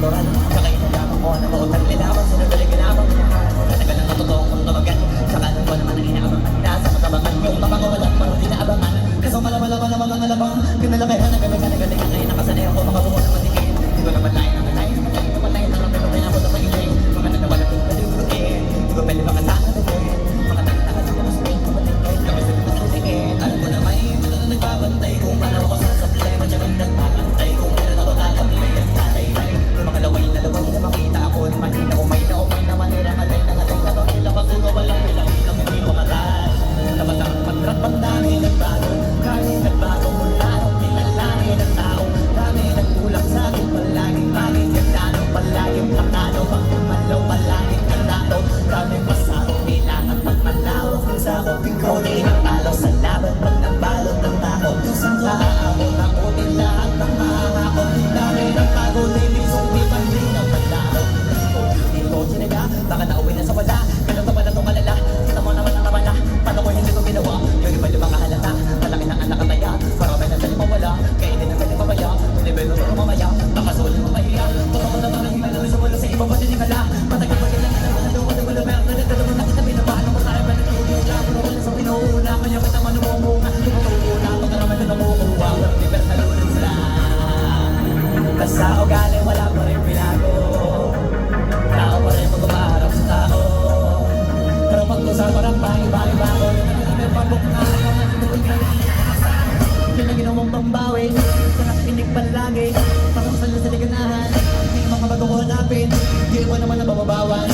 natural. Saka inalaman ko na mautang lilaman. Sinutuloy ginamang minahal. Katagal ng katotoong kong tumagan. Saka nang ko naman ang inaabangan. Nasa matabangan yung mga walang mga dinaabangan. Kaso malawala ko naman ang alabang. Kinalakihan na galing ngayon nakasanay ako mga buho na matigil. Di ko naman lain ang matay. Namatay na lang pero pinabot na pag-ingay. Mga nanawalang yung nalimutin. Di ko pwede makasama na din. Mga tanga-tanga sa mga spring kumatingay. Kami sa mga sutingin. Alam ko na may mga na nagbabantay. Kung paano ako sasablay. Madyamang nagpapantay. Kung meron ako tatamlay at tatay-tay. Yung mga laway na makita ako. Manina ko may na umay na manira. Alay na alay na pangila. Pasuno walang ilang hindi ko matas. Labas ang pagrat pandami nagbago. Kami nagbago mula nung nilalaki ng tao. Kami nagkulang sa akin palaging gandano. Palaging plakado. Pagmalaw palaging kandado. Kami pasarong bilang at pagmalawak ng sakop. Ikaw di natalaw sa laban. Pag nagbalot ng takot. Kusang kaamo na kunin lahat ng mahahakot. Dami ng tago na ilisong di panding ng panlaro. Ito sinaga, baka nauwi na sa wala. Ganun pa pala itong malala. Kita mo naman ang nawala. Paano ko hindi ko ginawa? Yung iba yung mga halata. Malaki ng anak kataya. Marami na sa'yo mawala. Kainin ang kanyang mamaya. Tulibay mo ito mamaya. Nakasulit mo mahiya. Totoo na parang hinala sa wala sa iba pa tinigala. Matagal pa kailangan na mga doon. Wala meron na nagdadama na kita pinabaan. Kung tayo ba nagtutula. Pero wala sa pinuuna. Kanya kita man umumunga. Tumutula. Pagka naman na namumuwa. Walang liber na lulong lang. Basta ugali wala pa rin pinago. Tao pa rin mag-umaharap sa tao. Pero pag-usap parang bago. May pabok na yun ang ginawang pambawi. Sarap pinig palagi. Parang salo sa liganahan. May mga bago ko hanapin. Hindi ko naman nababawan.